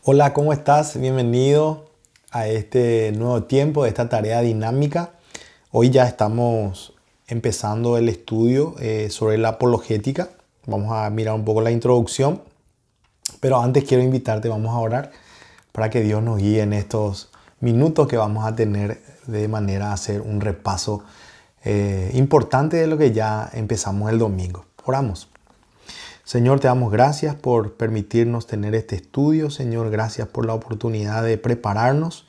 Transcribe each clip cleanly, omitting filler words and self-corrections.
Hola, ¿cómo estás? Bienvenido a este nuevo tiempo, de esta tarea dinámica. Hoy ya estamos empezando el estudio sobre la apologética. Vamos a mirar un poco la introducción, pero antes quiero invitarte, vamos a orar para que Dios nos guíe en estos minutos que vamos a tener de manera a hacer un repaso importante de lo que ya empezamos el domingo. Oramos. Señor, te damos gracias por permitirnos tener este estudio. Señor, gracias por la oportunidad de prepararnos,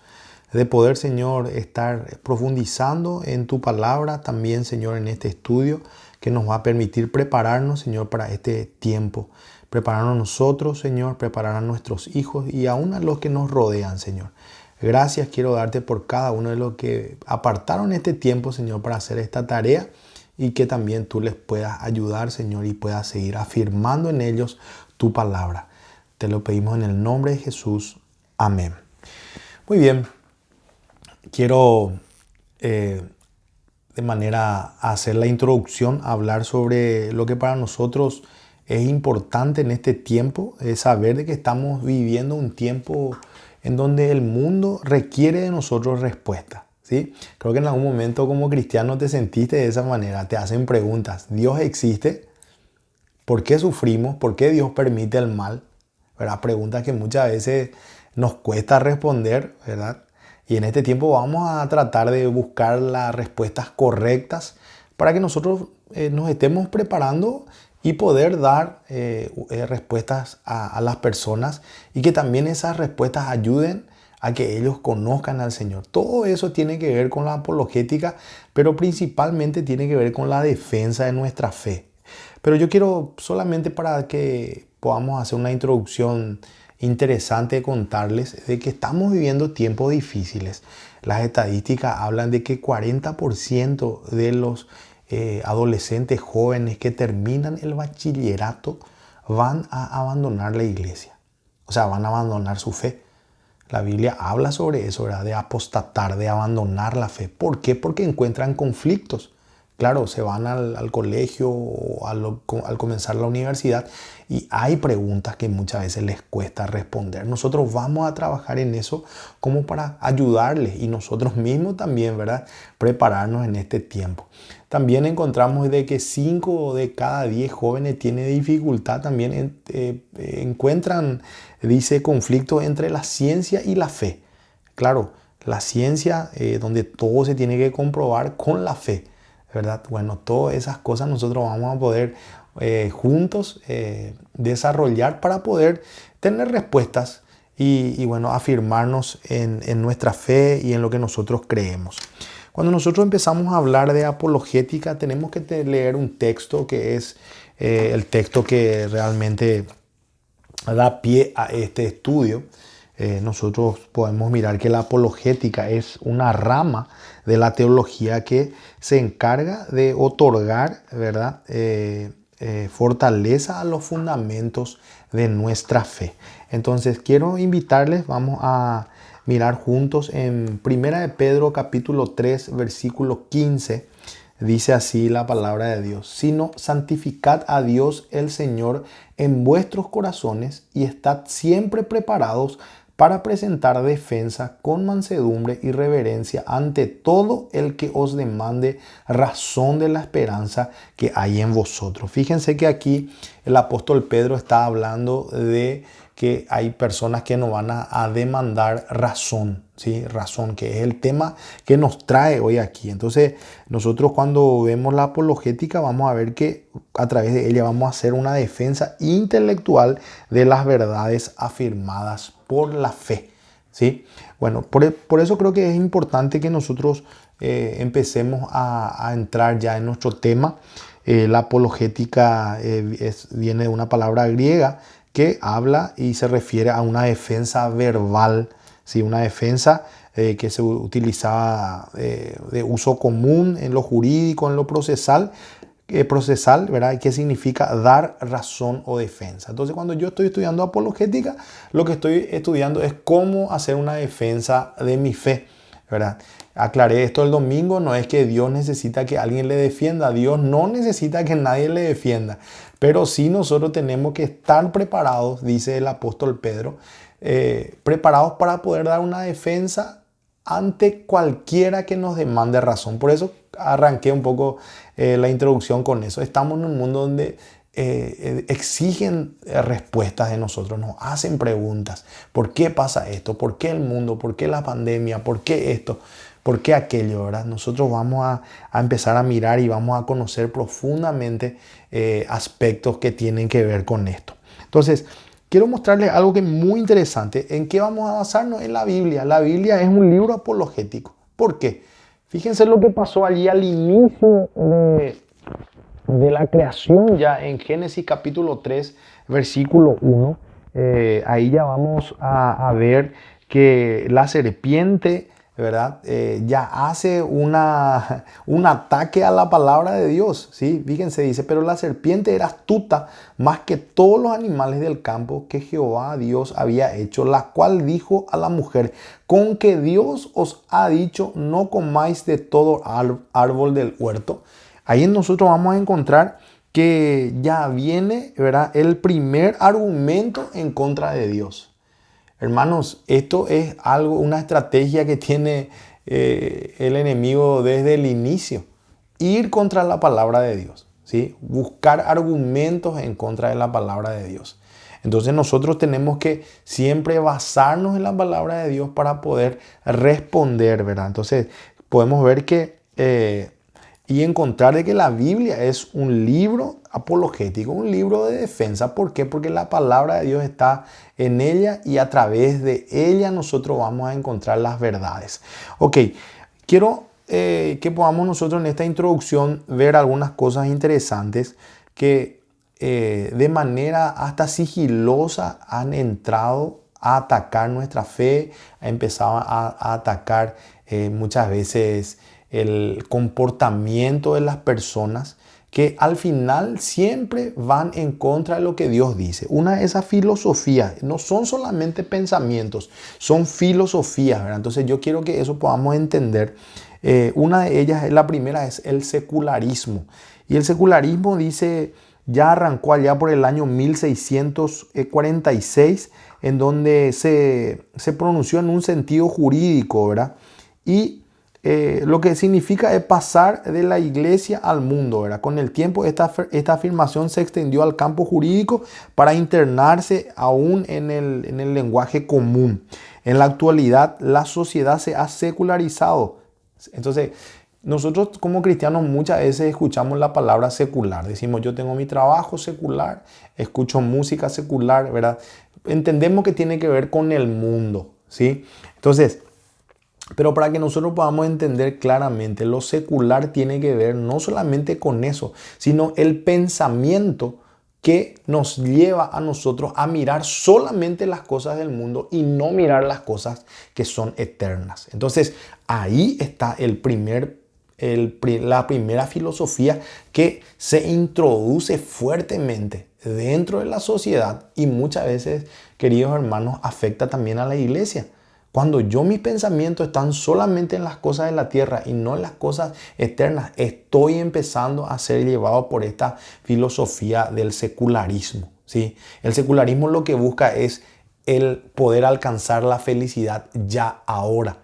de poder, Señor, estar profundizando en tu palabra. También, Señor, en este estudio que nos va a permitir prepararnos, Señor, para este tiempo. Prepararnos nosotros, Señor, preparar a nuestros hijos y aún a los que nos rodean, Señor. Gracias quiero darte por cada uno de los que apartaron este tiempo, Señor, para hacer esta tarea. Y que también tú les puedas ayudar, Señor, y puedas seguir afirmando en ellos tu palabra. Te lo pedimos en el nombre de Jesús. Amén. Muy bien. Quiero, de manera a hacer la introducción, hablar sobre lo que para nosotros es importante en este tiempo, es saber de que estamos viviendo un tiempo en donde el mundo requiere de nosotros respuesta. ¿Sí? Creo que en algún momento como cristiano te sentiste de esa manera. Te hacen preguntas. ¿Dios existe? ¿Por qué sufrimos? ¿Por qué Dios permite el mal? ¿Verdad? Preguntas que muchas veces nos cuesta responder, ¿verdad? Y en este tiempo vamos a tratar de buscar las respuestas correctas para que nosotros nos estemos preparando y poder dar respuestas a las personas y que también esas respuestas ayuden a que ellos conozcan al Señor. Todo eso tiene que ver con la apologética, pero principalmente tiene que ver con la defensa de nuestra fe. Pero yo quiero solamente para que podamos hacer una introducción interesante, contarles de que estamos viviendo tiempos difíciles. Las estadísticas hablan de que 40% de los adolescentes jóvenes que terminan el bachillerato van a abandonar la iglesia. O sea, van a abandonar su fe. La Biblia habla sobre eso, ¿verdad? De apostatar, de abandonar la fe. ¿Por qué? Porque encuentran conflictos. Claro, se van al colegio o al comenzar la universidad y hay preguntas que muchas veces les cuesta responder. Nosotros vamos a trabajar en eso como para ayudarles y nosotros mismos también, ¿verdad? Prepararnos en este tiempo. También encontramos de que 5 de cada 10 jóvenes tienen dificultad, también encuentran, dice, conflicto entre la ciencia y la fe. Claro, la ciencia donde todo se tiene que comprobar con la fe, ¿verdad? Bueno, todas esas cosas nosotros vamos a poder juntos desarrollar para poder tener respuestas y bueno, afirmarnos en nuestra fe y en lo que nosotros creemos. Cuando nosotros empezamos a hablar de apologética, tenemos que leer un texto que es el texto que realmente da pie a este estudio. Nosotros podemos mirar que la apologética es una rama de la teología que se encarga de otorgar, ¿verdad? Fortaleza a los fundamentos de nuestra fe. Entonces quiero invitarles, vamos a mirar juntos en 1 de Pedro capítulo 3 versículo 15. Dice así la palabra de Dios: sino santificad a Dios el Señor en vuestros corazones y estad siempre preparados para presentar defensa con mansedumbre y reverencia ante todo el que os demande razón de la esperanza que hay en vosotros. Fíjense que aquí el apóstol Pedro está hablando de que hay personas que nos van a demandar razón, ¿sí? Razón, que es el tema que nos trae hoy aquí. Entonces, nosotros cuando vemos la apologética vamos a ver que a través de ella vamos a hacer una defensa intelectual de las verdades afirmadas por la fe, ¿sí? Bueno, por eso creo que es importante que nosotros empecemos a entrar ya en nuestro tema. La apologética viene de una palabra griega que habla y se refiere a una defensa verbal, ¿sí? Una defensa que se utilizaba de uso común en lo jurídico, en lo procesal, ¿verdad? ¿Qué significa dar razón o defensa? Entonces, cuando yo estoy estudiando apologética, lo que estoy estudiando es cómo hacer una defensa de mi fe, ¿verdad? Aclaré esto el domingo, no es que Dios necesita que alguien le defienda, Dios no necesita que nadie le defienda, Pero sí nosotros tenemos que estar preparados, dice el apóstol Pedro, preparados para poder dar una defensa ante cualquiera que nos demande razón. Por eso arranqué un poco la introducción con eso. Estamos en un mundo donde exigen respuestas de nosotros, nos hacen preguntas. ¿Por qué pasa esto? ¿Por qué el mundo? ¿Por qué la pandemia? ¿Por qué esto? ¿Por qué aquello? ¿Verdad? Nosotros vamos a empezar a mirar y vamos a conocer profundamente aspectos que tienen que ver con esto. Entonces, quiero mostrarles algo que es muy interesante. ¿En qué vamos a basarnos? En la Biblia. La Biblia es un libro apologético. ¿Por qué? Fíjense lo que pasó allí al inicio de la creación, ya en Génesis capítulo 3, versículo 1. Ahí ya vamos a ver que la serpiente, ¿verdad? Ya hace un ataque a la palabra de Dios, ¿sí? Fíjense, dice, pero la serpiente era astuta más que todos los animales del campo que Jehová Dios había hecho, la cual dijo a la mujer, con que Dios os ha dicho, no comáis de todo árbol del huerto. Ahí nosotros vamos a encontrar que ya viene, ¿verdad?, el primer argumento en contra de Dios. Hermanos, esto es una estrategia que tiene el enemigo desde el inicio. Ir contra la palabra de Dios, ¿sí? Buscar argumentos en contra de la palabra de Dios. Entonces nosotros tenemos que siempre basarnos en la palabra de Dios para poder responder, ¿verdad? Entonces podemos ver que y encontrar de que la Biblia es un libro apologético, un libro de defensa. ¿Por qué? Porque la palabra de Dios está en ella y a través de ella nosotros vamos a encontrar las verdades. Ok, quiero que podamos nosotros en esta introducción ver algunas cosas interesantes que de manera hasta sigilosa han entrado a atacar nuestra fe, ha empezado a atacar muchas veces el comportamiento de las personas, que al final siempre van en contra de lo que Dios dice. Una de esas filosofías no son solamente pensamientos, son filosofías, ¿verdad? Entonces yo quiero que eso podamos entender. Una de ellas, la primera, es el secularismo. Y el secularismo dice, ya arrancó allá por el año 1646, en donde se pronunció en un sentido jurídico, ¿verdad? Y lo que significa es pasar de la iglesia al mundo, ¿verdad? Con el tiempo esta afirmación se extendió al campo jurídico para internarse aún en el lenguaje común. En la actualidad la sociedad se ha secularizado. Entonces nosotros como cristianos muchas veces escuchamos la palabra secular. Decimos, yo tengo mi trabajo secular, escucho música secular, ¿verdad? Entendemos que tiene que ver con el mundo, ¿sí? Entonces, pero para que nosotros podamos entender claramente, lo secular tiene que ver no solamente con eso, sino el pensamiento que nos lleva a nosotros a mirar solamente las cosas del mundo y no mirar las cosas que son eternas. Entonces, ahí está la primera filosofía que se introduce fuertemente dentro de la sociedad y muchas veces, queridos hermanos, afecta también a la iglesia. Cuando mis pensamientos están solamente en las cosas de la tierra y no en las cosas eternas, estoy empezando a ser llevado por esta filosofía del secularismo, ¿sí? El secularismo lo que busca es el poder alcanzar la felicidad ya ahora.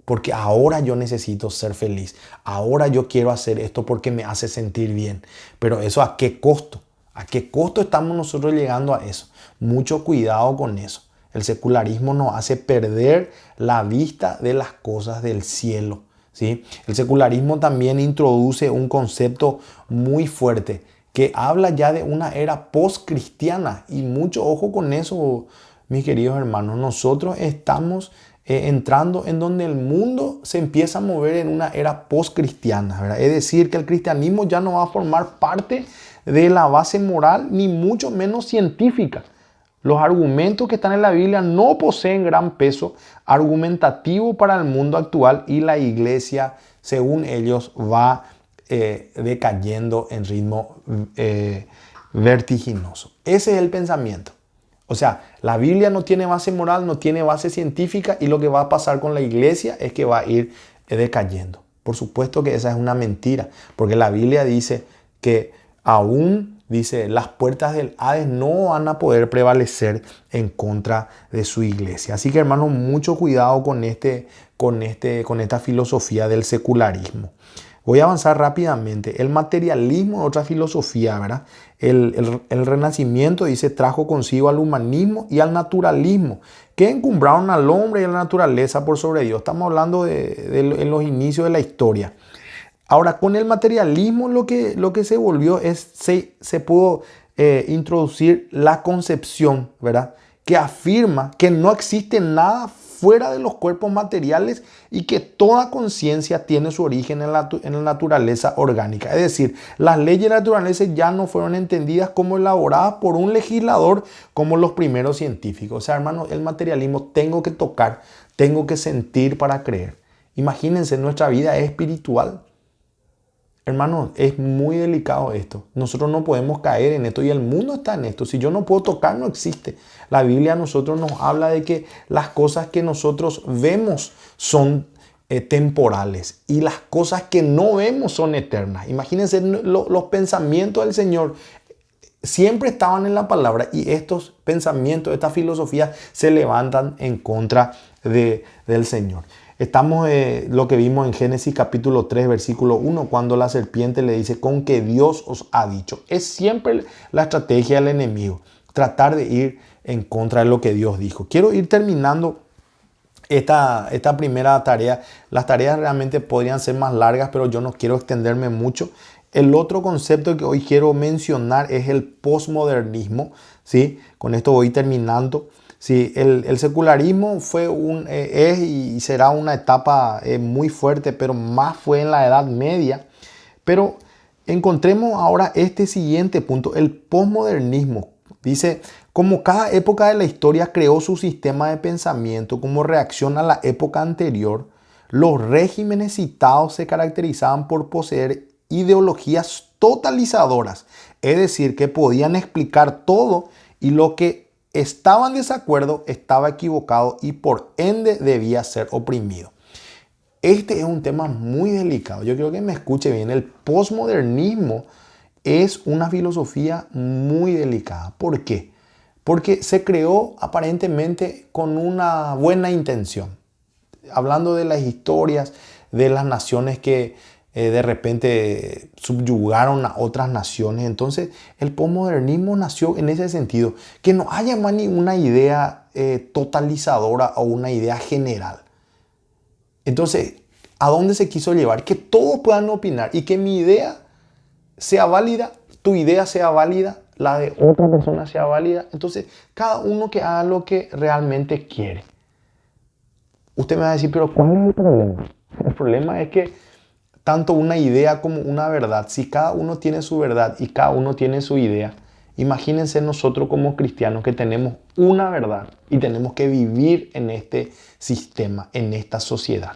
Porque ahora yo necesito ser feliz. Ahora yo quiero hacer esto porque me hace sentir bien. Pero eso ¿a qué costo? ¿A qué costo estamos nosotros llegando a eso? Mucho cuidado con eso. El secularismo nos hace perder la vista de las cosas del cielo, ¿sí? El secularismo también introduce un concepto muy fuerte que habla ya de una era post-cristiana. Y mucho ojo con eso, mis queridos hermanos. Nosotros estamos entrando en donde el mundo se empieza a mover en una era post-cristiana, ¿verdad? Es decir, que el cristianismo ya no va a formar parte de la base moral, ni mucho menos científica. Los argumentos que están en la Biblia no poseen gran peso argumentativo para el mundo actual y la iglesia, según ellos, va decayendo en ritmo vertiginoso. Ese es el pensamiento. O sea, la Biblia no tiene base moral, no tiene base científica y lo que va a pasar con la iglesia es que va a ir decayendo. Por supuesto que esa es una mentira, porque la Biblia dice que aún dice, las puertas del Hades no van a poder prevalecer en contra de su iglesia. Así que, hermanos, mucho cuidado con esta filosofía del secularismo. Voy a avanzar rápidamente. El materialismo es otra filosofía, ¿verdad? El Renacimiento, dice, trajo consigo al humanismo y al naturalismo, que encumbraron al hombre y a la naturaleza por sobre Dios. Estamos hablando en los inicios de la historia. Ahora, con el materialismo lo que se volvió es, se pudo introducir la concepción, ¿verdad? Que afirma que no existe nada fuera de los cuerpos materiales y que toda conciencia tiene su origen en la naturaleza orgánica. Es decir, las leyes de la naturaleza ya no fueron entendidas como elaboradas por un legislador como los primeros científicos. O sea, hermanos, el materialismo tengo que tocar, tengo que sentir para creer. Imagínense, nuestra vida es espiritual. Hermanos, es muy delicado esto. Nosotros no podemos caer en esto y el mundo está en esto. Si yo no puedo tocar, no existe. La Biblia a nosotros nos habla de que las cosas que nosotros vemos son temporales y las cosas que no vemos son eternas. Imagínense, los pensamientos del Señor siempre estaban en la palabra y estos pensamientos, estas filosofías se levantan en contra del Señor. Estamos lo que vimos en Génesis capítulo 3, versículo 1, cuando la serpiente le dice, con que Dios os ha dicho. Es siempre la estrategia del enemigo, tratar de ir en contra de lo que Dios dijo. Quiero ir terminando esta primera tarea. Las tareas realmente podrían ser más largas, pero yo no quiero extenderme mucho. El otro concepto que hoy quiero mencionar es el posmodernismo, ¿sí? Con esto voy terminando. Sí, el secularismo es y será una etapa muy fuerte, pero más fue en la Edad Media. Pero encontremos ahora este siguiente punto, el posmodernismo. Dice, como cada época de la historia creó su sistema de pensamiento como reacción a la época anterior, los regímenes citados se caracterizaban por poseer ideologías totalizadoras, es decir, que podían explicar todo y lo que estaba en desacuerdo estaba equivocado y por ende debía ser oprimido. Este es un tema muy delicado. Yo creo que me escuche bien. El posmodernismo es una filosofía muy delicada. ¿Por qué? Porque se creó aparentemente con una buena intención. Hablando de las historias de las naciones que de repente subyugaron a otras naciones. Entonces el posmodernismo nació en ese sentido, que no haya más ni una idea totalizadora o una idea general. Entonces, ¿a dónde se quiso llevar? Que todos puedan opinar y que mi idea sea válida, tu idea sea válida, la de otra persona sea válida. Entonces, cada uno que haga lo que realmente quiere. Usted me va a decir, pero ¿cuál es el problema? El problema es que tanto una idea como una verdad, si cada uno tiene su verdad y cada uno tiene su idea, imagínense nosotros como cristianos que tenemos una verdad y tenemos que vivir en este sistema, en esta sociedad.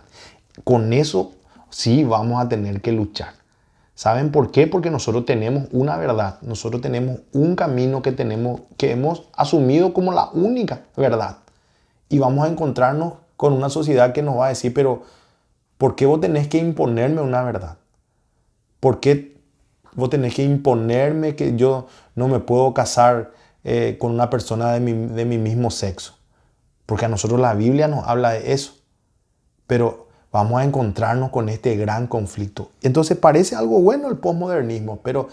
Con eso sí vamos a tener que luchar. ¿Saben por qué? Porque nosotros tenemos una verdad, nosotros tenemos un camino que hemos asumido como la única verdad. Y vamos a encontrarnos con una sociedad que nos va a decir, pero ¿por qué vos tenés que imponerme una verdad? ¿Por qué vos tenés que imponerme que yo no me puedo casar con una persona de mi mismo sexo? Porque a nosotros la Biblia nos habla de eso. Pero vamos a encontrarnos con este gran conflicto. Entonces parece algo bueno el posmodernismo, pero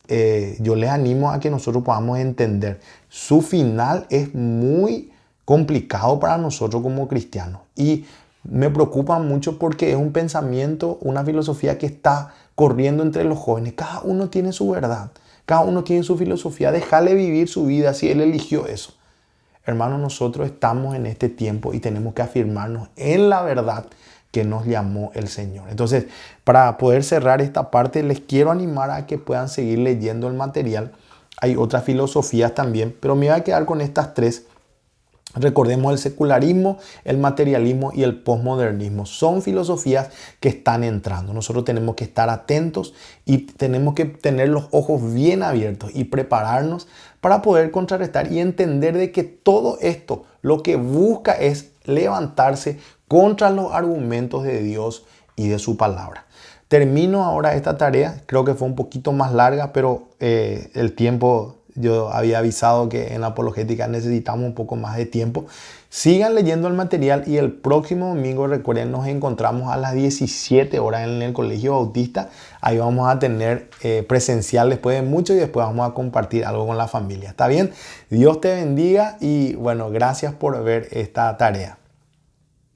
yo les animo a que nosotros podamos entender. Su final es muy complicado para nosotros como cristianos. Y me preocupa mucho porque es un pensamiento, una filosofía que está corriendo entre los jóvenes. Cada uno tiene su verdad, cada uno tiene su filosofía. Déjale vivir su vida si él eligió eso. Hermanos, nosotros estamos en este tiempo y tenemos que afirmarnos en la verdad que nos llamó el Señor. Entonces, para poder cerrar esta parte, les quiero animar a que puedan seguir leyendo el material. Hay otras filosofías también, pero me voy a quedar con estas tres. Recordemos el secularismo, el materialismo y el posmodernismo. Son filosofías que están entrando. Nosotros tenemos que estar atentos y tenemos que tener los ojos bien abiertos y prepararnos para poder contrarrestar y entender de que todo esto lo que busca es levantarse contra los argumentos de Dios y de su palabra. Termino ahora esta tarea, creo que fue un poquito más larga, pero el tiempo, yo había avisado que en la apologética necesitamos un poco más de tiempo. Sigan leyendo el material y el próximo domingo, recuerden, nos encontramos a las 17 horas en el Colegio Bautista. Ahí vamos a tener presencial después de mucho y después vamos a compartir algo con la familia. ¿Está bien? Dios te bendiga y bueno, gracias por ver esta tarea.